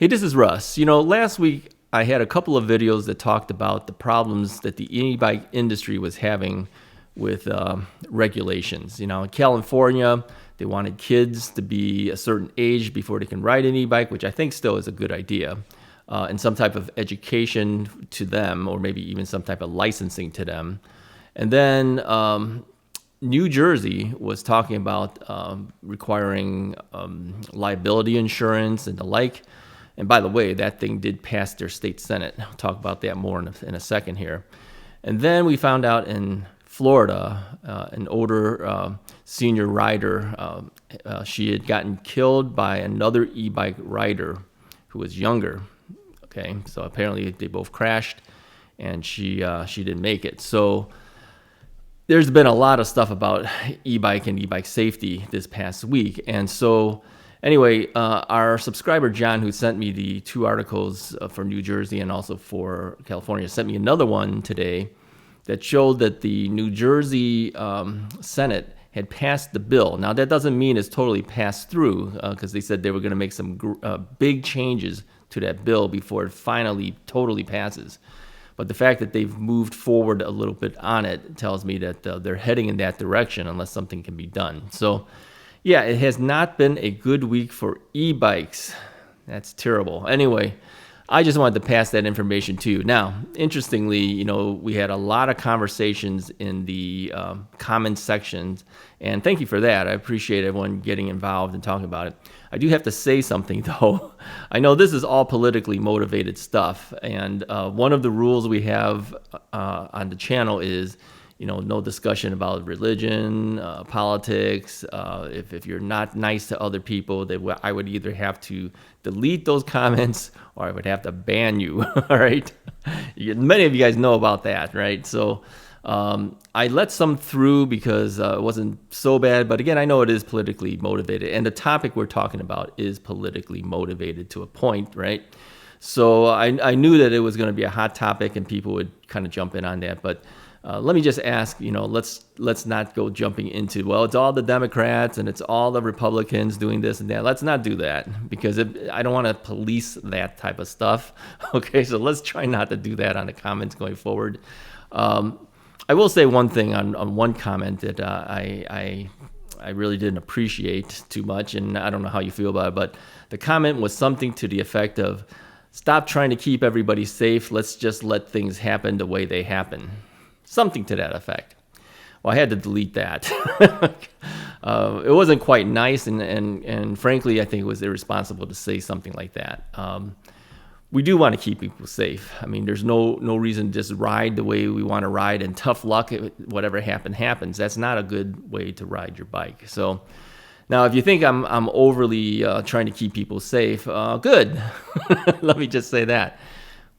Hey, this is Russ. Last week I had a couple of videos that talked about the problems that the e-bike industry was having with regulations. In California, they wanted kids to be a certain age before they can ride an e-bike, which I think still is a good idea, and some type of education to them, or maybe even some type of licensing to them. And then New Jersey was talking about requiring liability insurance and the like. And by the way, that thing did pass their state senate. I'll talk about that more in a second here. And then we found out in Florida, an older senior rider, she had gotten killed by another e-bike rider who was younger. Okay, so apparently they both crashed, and she didn't make it. So there's been a lot of stuff about e-bike and e-bike safety this past week. And so anyway, our subscriber, John, who sent me the two articles for New Jersey and also for California, sent me another one today that showed that the New Jersey Senate had passed the bill. Now, that doesn't mean it's totally passed through, because they said they were going to make some big changes to that bill before it finally totally passes. But the fact that they've moved forward a little bit on it tells me that they're heading in that direction unless something can be done. So yeah, it has not been a good week for e-bikes. That's terrible. Anyway, I just wanted to pass that information to you. Now, interestingly, we had a lot of conversations in the comments sections, and thank you for that. I appreciate everyone getting involved and talking about it. I do have to say something, though. I know this is all politically motivated stuff, and one of the rules we have on the channel is no discussion about religion, politics. If you're not nice to other people, I would either have to delete those comments or I would have to ban you. All right. Many of you guys know about that, right? So I let some through because it wasn't so bad. But again, I know it is politically motivated. And the topic we're talking about is politically motivated to a point, right? So I knew that it was going to be a hot topic and people would kind of jump in on that. But let me just ask, let's not go jumping into, well, it's all the Democrats and it's all the Republicans doing this and that. Let's not do that because I don't want to police that type of stuff. Okay, so let's try not to do that on the comments going forward. I will say one thing on one comment that I really didn't appreciate too much, and I don't know how you feel about it, but the comment was something to the effect of, stop trying to keep everybody safe. Let's just let things happen the way they happen. Something to that effect. Well, I had to delete that. It wasn't quite nice, and frankly, I think it was irresponsible to say something like that. We do want to keep people safe. I mean, there's no reason to just ride the way we want to ride, and tough luck, whatever happens. That's not a good way to ride your bike. So now, if you think I'm overly trying to keep people safe, good. Let me just say that.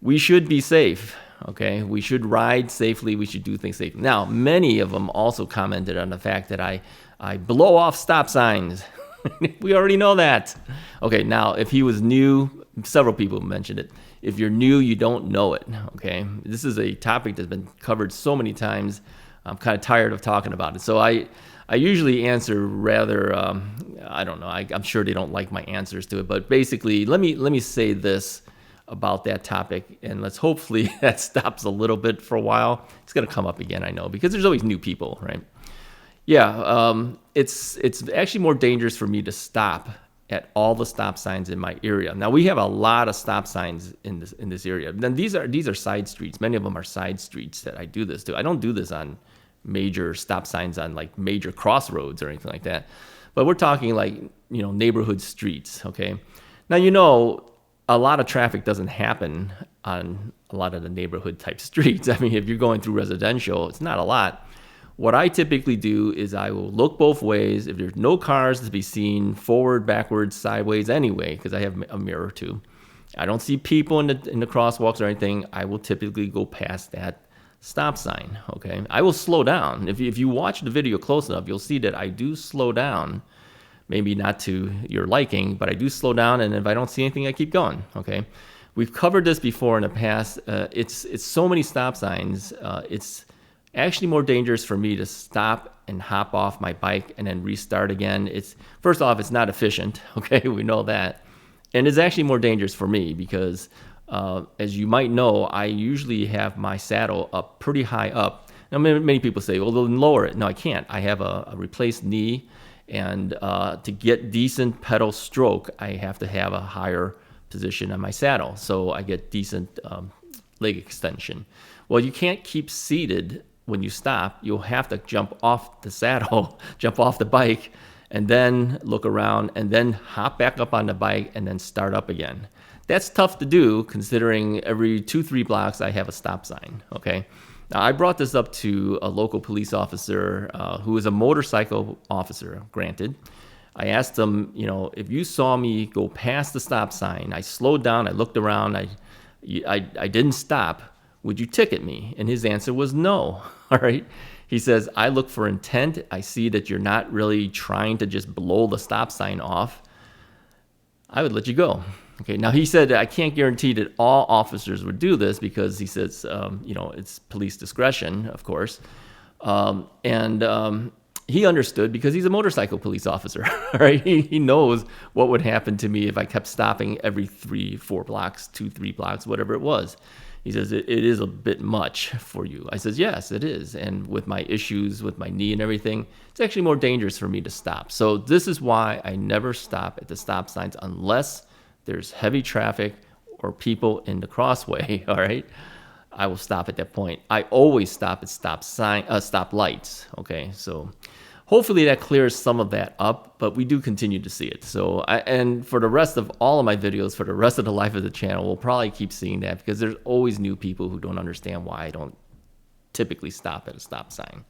We should be safe. Okay, we should ride safely. We should do things safely. Now, many of them also commented on the fact that I blow off stop signs. We already know that. Okay, now, if he was new, several people mentioned it. If you're new, you don't know it. Okay, this is a topic that's been covered so many times. I'm kind of tired of talking about it. So I usually answer rather, I don't know. I'm sure they don't like my answers to it. But basically, let me say this about that topic, and let's hopefully that stops a little bit for a while. It's going to come up again, I know, because there's always new people, right? Yeah, it's actually more dangerous for me to stop at all the stop signs in my area. Now, we have a lot of stop signs in this area. Then these are side streets. Many of them are side streets that I do this to. I don't do this on major stop signs on like major crossroads or anything like that. But we're talking like, neighborhood streets, okay? Now, a lot of traffic doesn't happen on a lot of the neighborhood type streets. I mean, if you're going through residential, it's not a lot. What I typically do is I will look both ways. If there's no cars to be seen, forward, backwards, sideways anyway, because I have a mirror too. I don't see people in the crosswalks or anything. I will typically go past that stop sign, okay? I will slow down. If you watch the video close enough, you'll see that I do slow down. Maybe not to your liking, but I do slow down, and if I don't see anything, I keep going, okay? We've covered this before in the past. It's so many stop signs. It's actually more dangerous for me to stop and hop off my bike and then restart again. First off, it's not efficient, okay? We know that. And it's actually more dangerous for me because, as you might know, I usually have my saddle up pretty high up. Now, many people say, well, then lower it. No, I can't. I have a replaced knee, and to get decent pedal stroke, I have to have a higher position on my saddle, so I get decent leg extension. Well, you can't keep seated when you stop. You'll have to jump off the saddle, jump off the bike, and then look around, and then hop back up on the bike, and then start up again. That's tough to do, considering every 2-3 blocks I have a stop sign, okay? Now, I brought this up to a local police officer who is a motorcycle officer, granted. I asked him, you know, if you saw me go past the stop sign, I slowed down, I looked around, I didn't stop, would you ticket me? And his answer was no, all right? He says, I look for intent. I see that you're not really trying to just blow the stop sign off. I would let you go. Okay, now he said, I can't guarantee that all officers would do this because he says, you know, it's police discretion, of course. He understood because he's a motorcycle police officer, right? He knows what would happen to me if I kept stopping every 3-4 blocks, 2-3 blocks, whatever it was. He says, it is a bit much for you. I says, yes, it is. And with my issues with my knee and everything, it's actually more dangerous for me to stop. So this is why I never stop at the stop signs unless there's heavy traffic or people in the crossway, all right? I will stop at that point. I always stop at stop lights, okay? So hopefully that clears some of that up, but we do continue to see it. So, and for the rest of all of my videos, for the rest of the life of the channel, we'll probably keep seeing that because there's always new people who don't understand why I don't typically stop at a stop sign.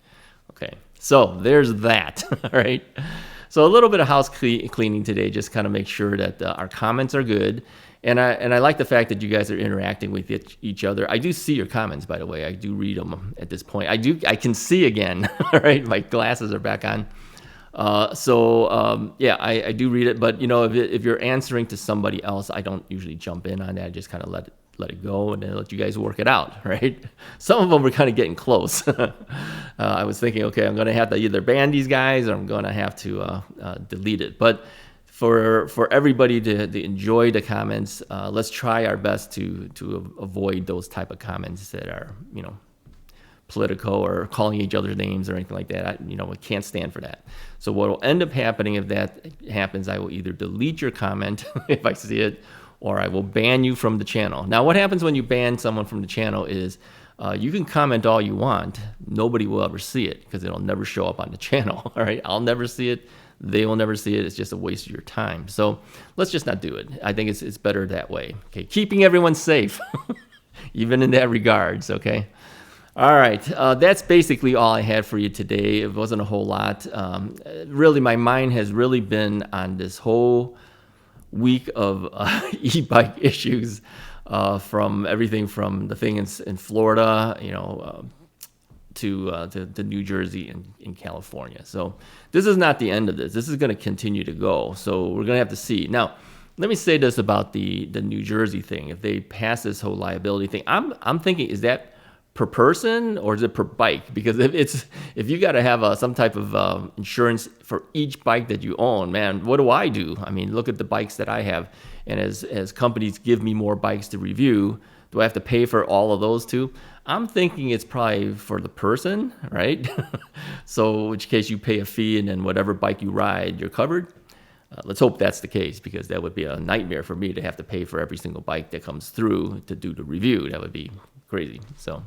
Okay, so there's that, all right? So a little bit of house cleaning today, just kind of make sure that our comments are good. And I like the fact that you guys are interacting with each other. I do see your comments, by the way. I do read them at this point. I can see again, all right? My glasses are back on. Yeah, I do read it. But, you know, if you're answering to somebody else, I don't usually jump in on that. I just kind of let it go and then let you guys work it out, right? Some of them were kind of getting close. I was thinking, okay, I'm going to have to either ban these guys or I'm going to have to delete it. But for everybody to enjoy the comments, let's try our best to avoid those type of comments that are, you know, political or calling each other's names or anything like that. I can't stand for that. So what will end up happening if that happens, I will either delete your comment if I see it, or I will ban you from the channel. Now, what happens when you ban someone from the channel is you can comment all you want. Nobody will ever see it because it'll never show up on the channel, all right? I'll never see it. They will never see it. It's just a waste of your time. So let's just not do it. I think it's better that way. Okay, keeping everyone safe, even in that regards, okay? All right, that's basically all I had for you today. It wasn't a whole lot. Really, my mind has really been on this whole week of e-bike issues, from everything from the thing in Florida, to New Jersey and in California. So this is not the end of this. This is going to continue to go. So we're going to have to see. Now, let me say this about the New Jersey thing. If they pass this whole liability thing, I'm thinking, is that per person or is it per bike? Because if you got to have some type of insurance for each bike that you own, man, what do I do? I mean, look at the bikes that I have, and as companies give me more bikes to review, do I have to pay for all of those too? I'm thinking it's probably for the person, right? So in which case you pay a fee, and then whatever bike you ride, you're covered. Let's hope that's the case, because that would be a nightmare for me to have to pay for every single bike that comes through to do the review. That would be crazy. So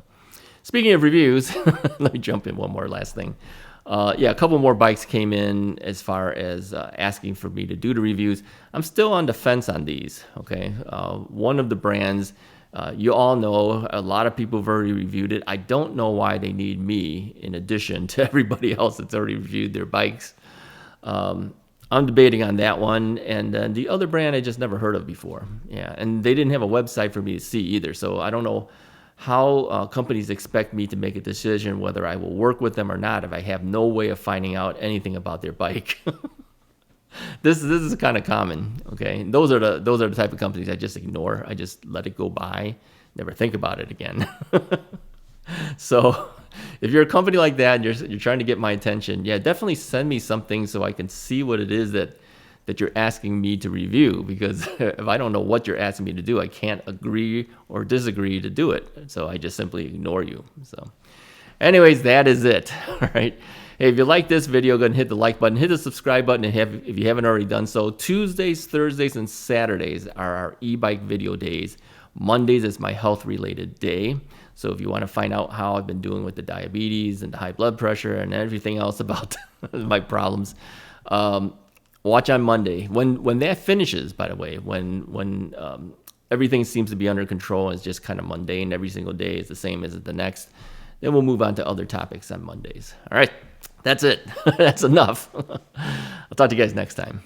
speaking of reviews, let me jump in one more last thing. A couple more bikes came in as far as asking for me to do the reviews. I'm still on the fence on these, okay? One of the brands, you all know, a lot of people have already reviewed it. I don't know why they need me in addition to everybody else that's already reviewed their bikes. I'm debating on that one, and then the other brand I just never heard of before. Yeah, and they didn't have a website for me to see either, so I don't know how companies expect me to make a decision whether I will work with them or not if I have no way of finding out anything about their bike. This is kind of common, okay? Those are the type of companies I just ignore. I just let it go by, never think about it again. So if you're a company like that and you're trying to get my attention, yeah, definitely send me something so I can see what it is that that you're asking me to review, because if I don't know what you're asking me to do, I can't agree or disagree to do it. So I just simply ignore you. So anyways, that is it. All right. Hey, if you like this video, go ahead and hit the like button, hit the subscribe button, and if you haven't already done so. Tuesdays, Thursdays, and Saturdays are our e-bike video days. Mondays is my health-related day. So if you want to find out how I've been doing with the diabetes and the high blood pressure and everything else about my problems, watch on Monday. When that finishes, by the way, when everything seems to be under control and it's just kind of mundane, every single day is the same as the next, then we'll move on to other topics on Mondays. All right, that's it. That's enough. I'll talk to you guys next time.